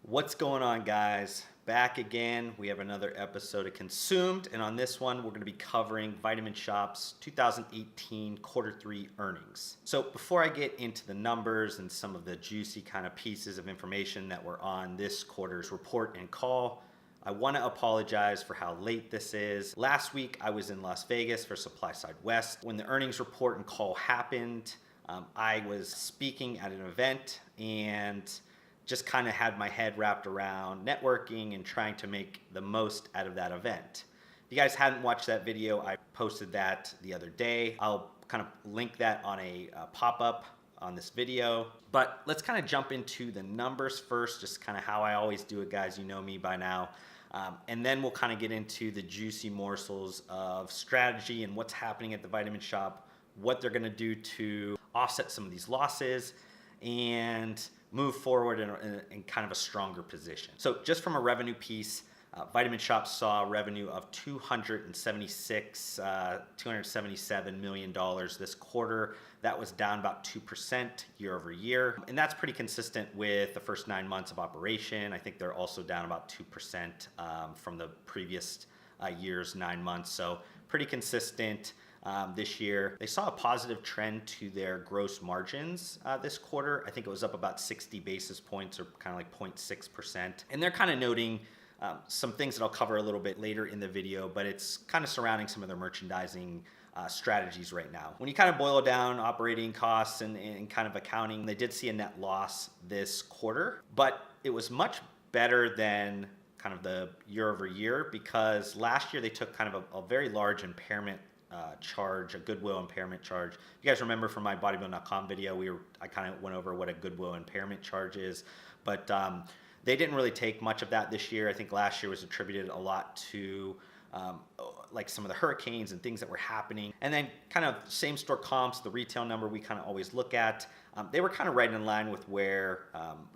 What's going on, guys? Back again. We have another episode of Consumed, and on this one, we're going to be covering Vitamin Shoppe's 2018 quarter 3 earnings. So before I get into the numbers and some of the juicy kind of pieces of information that were on this quarter's report and call, I want to apologize for how late this is. Last week, I was in Las Vegas for Supply Side West. When the earnings report and call happened, I was speaking at an event and just kind of had my head wrapped around networking and trying to make the most out of that event. If you guys hadn't watched that video, I posted that the other day. I'll kind of link that on a pop-up on this video. But let's kind of jump into the numbers first, just kind of how I always do it, guys. You know me by now. And then we'll kind of get into the juicy morsels of strategy and what's happening at the Vitamin Shoppe, what they're gonna do to offset some of these losses, and move forward in kind of a stronger position. So just from a revenue piece, Vitamin Shoppe saw revenue of $277 million this quarter. That was down about 2% year over year. And that's pretty consistent with the first 9 months of operation. I think they're also down about 2% from the previous year's 9 months. So pretty consistent. This year. They saw a positive trend to their gross margins this quarter. I think it was up about 60 basis points, or kind of like 0.6%. And they're kind of noting some things that I'll cover a little bit later in the video, but it's kind of surrounding some of their merchandising strategies right now. When you kind of boil down operating costs and kind of accounting, they did see a net loss this quarter, but it was much better than kind of the year over year, because last year they took kind of a very large impairment charge, a goodwill impairment charge. If you guys remember from my bodybuilding.com video, I kind of went over what a goodwill impairment charge is, but they didn't really take much of that this year. I think last year was attributed a lot to like some of the hurricanes and things that were happening. And then kind of same store comps, the retail number we kind of always look at, they were kind of right in line with where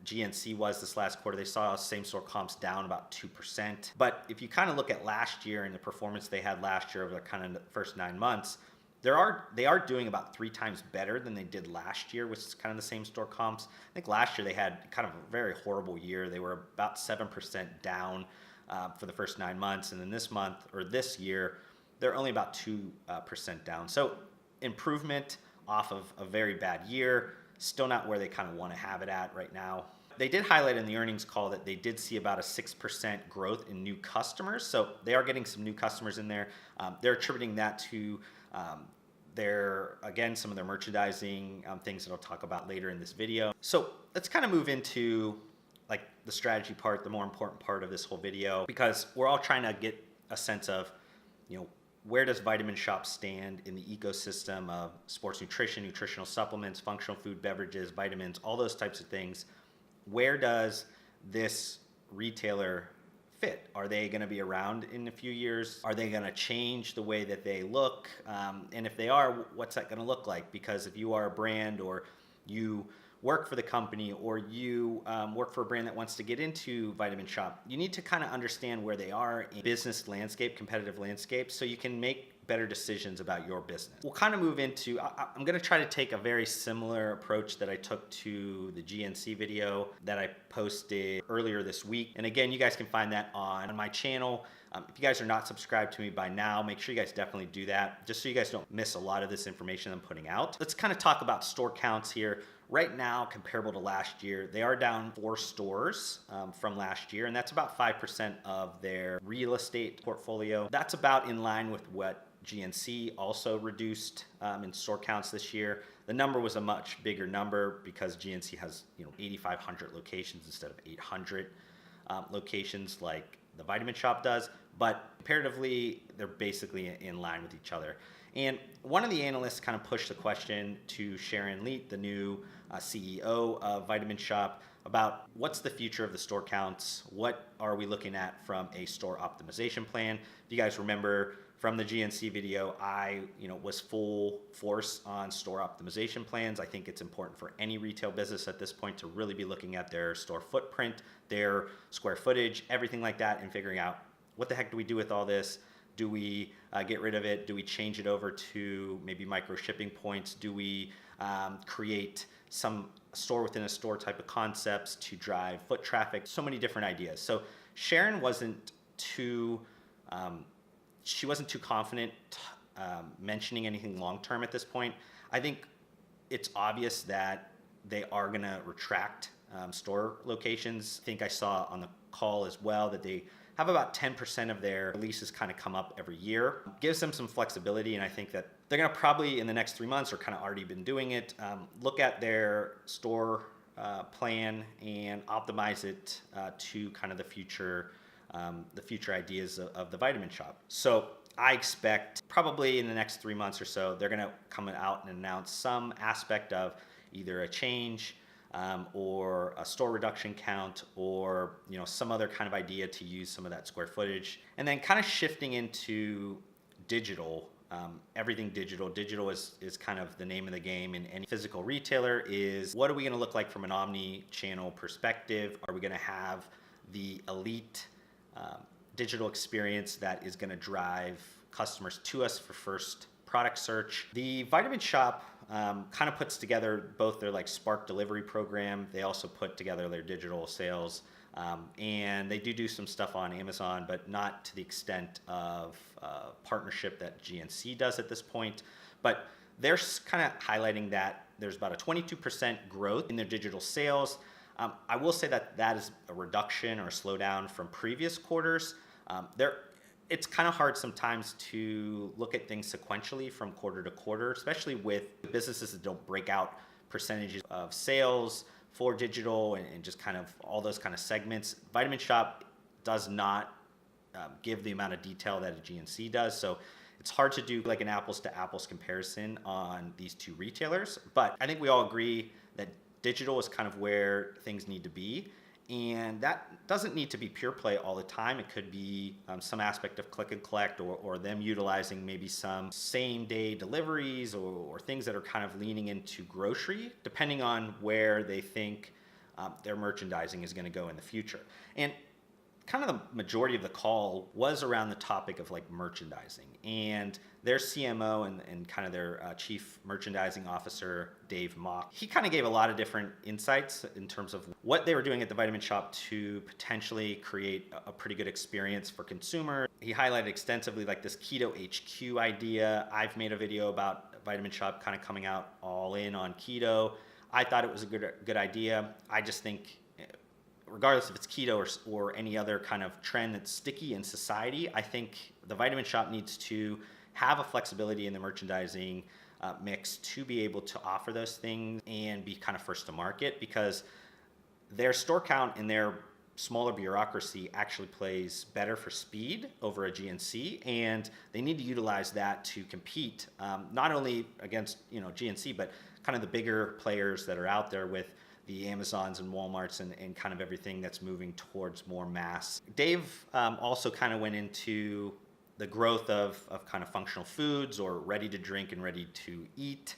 GNC was this last quarter. They saw same store comps down about 2%. But if you kind of look at last year and the performance they had last year over the kind of the first 9 months, they are doing about 3 times better than they did last year, which is kind of the same store comps. I think last year they had kind of a very horrible year. They were about 7% down for the first 9 months, and then this month, or this year, they're only about 2% down. So improvement off of a very bad year, still not where they kind of want to have it at right now. They did highlight in the earnings call that they did see about a 6% growth in new customers, so they are getting some new customers in there. They're attributing that to again, some of their merchandising things that I'll talk about later in this video. So let's kind of move into like the strategy part, the more important part of this whole video, because we're all trying to get a sense of, where does Vitamin Shoppe stand in the ecosystem of sports nutrition, nutritional supplements, functional food, beverages, vitamins, all those types of things. Where does this retailer fit? Are they going to be around in a few years? Are they going to change the way that they look? And if they are, what's that going to look like? Because if you are a brand, or you work for the company, or you work for a brand that wants to get into Vitamin Shoppe, you need to kind of understand where they are in business landscape, competitive landscape, so you can make better decisions about your business. We'll kind of move into, I'm going to try to take a very similar approach that I took to the GNC video that I posted earlier this week. And again, you guys can find that on my channel. If you guys are not subscribed to me by now, make sure you guys definitely do that, just so you guys don't miss a lot of this information I'm putting out. Let's kind of talk about store counts here. Right now, comparable to last year, they are down 4 stores from last year, and that's about 5% of their real estate portfolio. That's about in line with what GNC also reduced in store counts this year. The number was a much bigger number because GNC has 8,500 locations instead of 800 locations like the Vitamin Shoppe does, but comparatively, they're basically in line with each other. And one of the analysts kind of pushed the question to Sharon Leet, the new CEO of Vitamin Shoppe, about what's the future of the store counts? What are we looking at from a store optimization plan? If you guys remember from the GNC video, I was full force on store optimization plans. I think it's important for any retail business at this point to really be looking at their store footprint, their square footage, everything like that, and figuring out what the heck do we do with all this? Do we get rid of it? Do we change it over to maybe micro shipping points? Do we create some store within a store type of concepts to drive foot traffic, so many different ideas. So Sharon wasn't too, she wasn't too confident mentioning anything long-term at this point. I think it's obvious that they are gonna retract store locations. I think I saw on the call as well that they have about 10% of their leases kind of come up every year. Gives them some flexibility, and I think that they're gonna probably in the next 3 months, or kind of already been doing it, look at their store plan and optimize it to kind of the future ideas of the Vitamin Shoppe. So I expect probably in the next 3 months or so, they're gonna come out and announce some aspect of either a change or a store reduction count, or some other kind of idea to use some of that square footage. And then kind of shifting into digital, everything digital. Digital is kind of the name of the game in any physical retailer. Is what are we going to look like from an omni-channel perspective? Are we going to have the elite digital experience that is going to drive customers to us for first product search? The Vitamin Shoppe kind of puts together both their Spark delivery program. They also put together their digital sales, and they do some stuff on Amazon, but not to the extent of partnership that GNC does at this point. But they're kind of highlighting that there's about a 22% growth in their digital sales. I will say that is a reduction or a slowdown from previous quarters. It's kind of hard sometimes to look at things sequentially from quarter to quarter, especially with businesses that don't break out percentages of sales for digital and just kind of all those kind of segments. Vitamin Shoppe does not give the amount of detail that a GNC does. So it's hard to do like an apples to apples comparison on these two retailers. But I think we all agree that digital is kind of where things need to be. And that doesn't need to be pure play all the time. It could be some aspect of click and collect, or them utilizing maybe some same day deliveries, or things that are kind of leaning into grocery, depending on where they think their merchandising is going to go in the future. And kind of the majority of the call was around the topic of merchandising, and their CMO and kind of their chief merchandising officer, Dave Mock, he kind of gave a lot of different insights in terms of what they were doing at the Vitamin Shoppe to potentially create a pretty good experience for consumers. He highlighted extensively this Keto HQ idea. I've made a video about Vitamin Shoppe kind of coming out all in on keto. I thought it was a good idea. I just think, regardless if it's keto or any other kind of trend that's sticky in society, I think the Vitamin Shoppe needs to have a flexibility in the merchandising mix to be able to offer those things and be kind of first to market, because their store count and their smaller bureaucracy actually plays better for speed over a GNC, and they need to utilize that to compete not only against GNC, but kind of the bigger players that are out there with the Amazons and Walmarts and kind of everything that's moving towards more mass. Dave also kind of went into the growth of kind of functional foods, or ready to drink and ready to eat.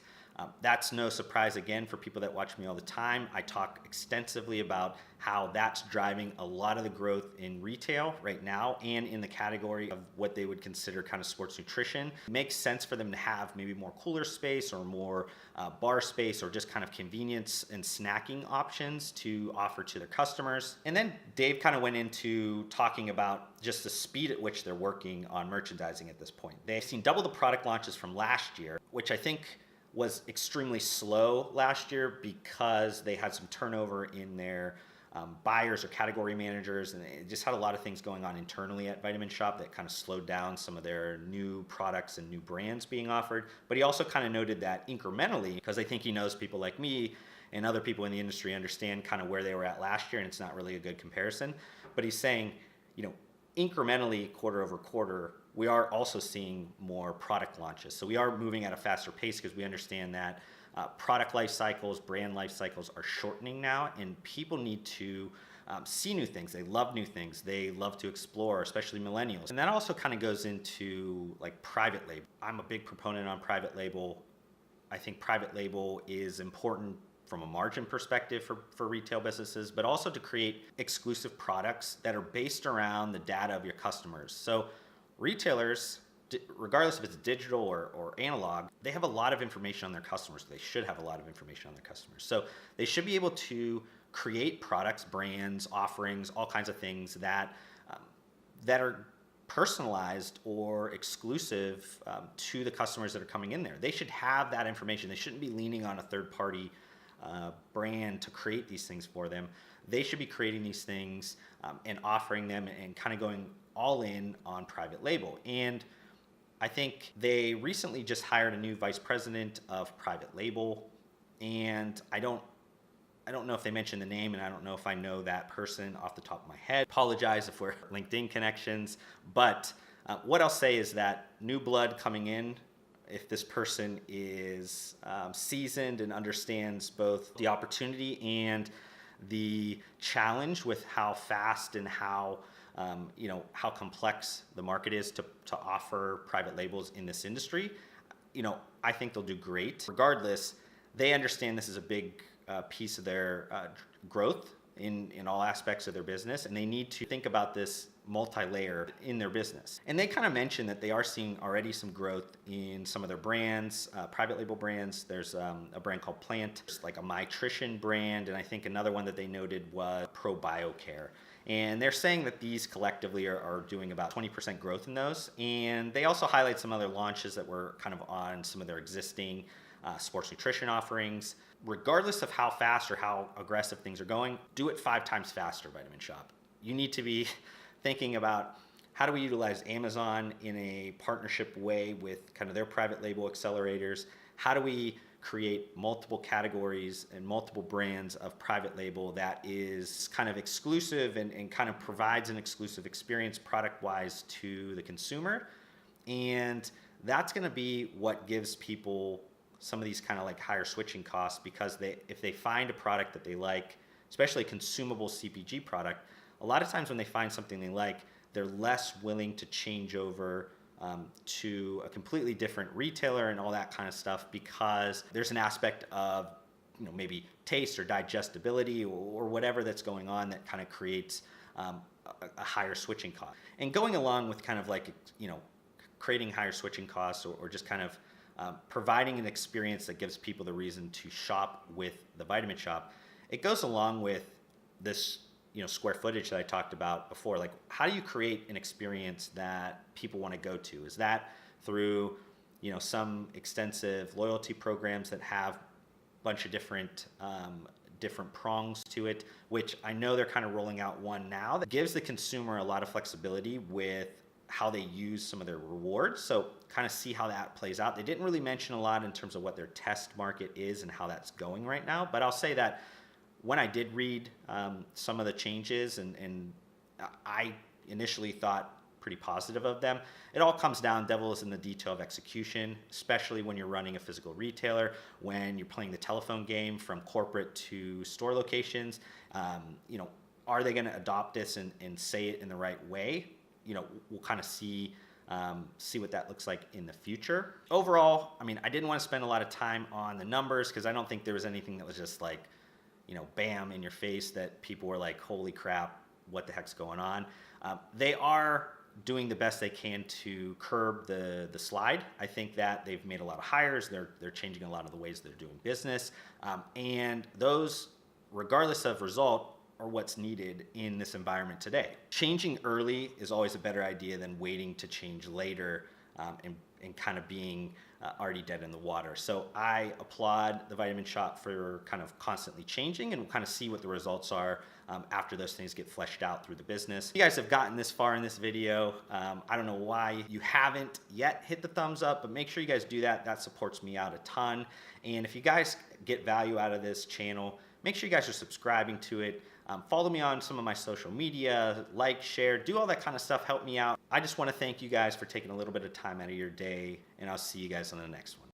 That's no surprise again for people that watch me all the time. I talk extensively about how that's driving a lot of the growth in retail right now, and in the category of what they would consider kind of sports nutrition. It makes sense for them to have maybe more cooler space, or more bar space, or just kind of convenience and snacking options to offer to their customers. And then Dave kind of went into talking about just the speed at which they're working on merchandising at this point. They've seen double the product launches from last year, which I think was extremely slow last year because they had some turnover in their buyers or category managers, and they just had a lot of things going on internally at Vitamin Shoppe that kind of slowed down some of their new products and new brands being offered. But he also kind of noted that incrementally, because I think he knows people like me and other people in the industry understand kind of where they were at last year, and it's not really a good comparison. But he's saying, incrementally, quarter over quarter, we are also seeing more product launches. So we are moving at a faster pace, because we understand that product life cycles, brand life cycles are shortening now, and people need to see new things. They love new things. They love to explore, especially millennials. And that also kind of goes into private label. I'm a big proponent on private label. I think private label is important from a margin perspective for retail businesses, but also to create exclusive products that are based around the data of your customers. So retailers regardless if it's digital or analog, they have a lot of information on their customers. They should have a lot of information on their customers. So they should be able to create products, brands, offerings, all kinds of things that are personalized or exclusive to the customers that are coming in there. They should have that information. They shouldn't be leaning on a third-party brand to create these things for them. They should be creating these things and offering them and kind of going all in on private label. And I think they recently just hired a new vice president of private label, and I don't know if they mentioned the name, and I don't know if I know that person off the top of my head. Apologize if we're LinkedIn connections, but what I'll say is that new blood coming in, if this person is seasoned and understands both the opportunity and the challenge with how fast and how how complex the market is to offer private labels in this industry, I think they'll do great. Regardless, they understand this is a big piece of their growth in all aspects of their business, and they need to think about this multi-layer in their business. And they kind of mentioned that they are seeing already some growth in some of their brands, private label brands. There's a brand called Plant, like a Mytrition brand, and I think another one that they noted was ProBioCare. And they're saying that these collectively are doing about 20% growth in those. And they also highlight some other launches that were kind of on some of their existing sports nutrition offerings. Regardless of how fast or how aggressive things are going, do it 5 times faster, Vitamin Shoppe. You need to be thinking about how do we utilize Amazon in a partnership way with kind of their private label accelerators? How do we create multiple categories and multiple brands of private label that is kind of exclusive and kind of provides an exclusive experience product-wise to the consumer? And that's going to be what gives people some of these kind of like higher switching costs, because if they find a product that they like, especially a consumable CPG product, a lot of times when they find something they like, they're less willing to change over to a completely different retailer and all that kind of stuff, because there's an aspect of maybe taste or digestibility or whatever that's going on that kind of creates a higher switching cost. And going along with kind of like creating higher switching costs or just kind of providing an experience that gives people the reason to shop with the Vitamin Shoppe, it goes along with this square footage that I talked about before. Like, how do you create an experience that people want to go to? Is that through some extensive loyalty programs that have a bunch of different prongs to it, which I know they're kind of rolling out one now that gives the consumer a lot of flexibility with how they use some of their rewards. So kind of see how that plays out. They didn't really mention a lot in terms of what their test market is and how that's going right now, but I'll say that when I did read some of the changes, and I initially thought pretty positive of them, it all comes down, devil is in the detail of execution, especially when you're running a physical retailer, when you're playing the telephone game from corporate to store locations. Are they going to adopt this and say it in the right way? We'll kind of see what that looks like in the future. Overall, I didn't want to spend a lot of time on the numbers because I don't think there was anything that was just like, bam in your face that people were like, holy crap, what the heck's going on? They are doing the best they can to curb the slide. I think that they've made a lot of hires. They're changing a lot of the ways they're doing business. And those, regardless of result, are what's needed in this environment today. Changing early is always a better idea than waiting to change later and kind of being already dead in the water. So I applaud the Vitamin Shoppe for kind of constantly changing, and we'll kind of see what the results are after those things get fleshed out through the business. If you guys have gotten this far in this video, I don't know why you haven't yet hit the thumbs up, but make sure you guys do that. That supports me out a ton. And if you guys get value out of this channel, make sure you guys are subscribing to it. Follow me on some of my social media, like, share, do all that kind of stuff, help me out. I just want to thank you guys for taking a little bit of time out of your day, and I'll see you guys on the next one.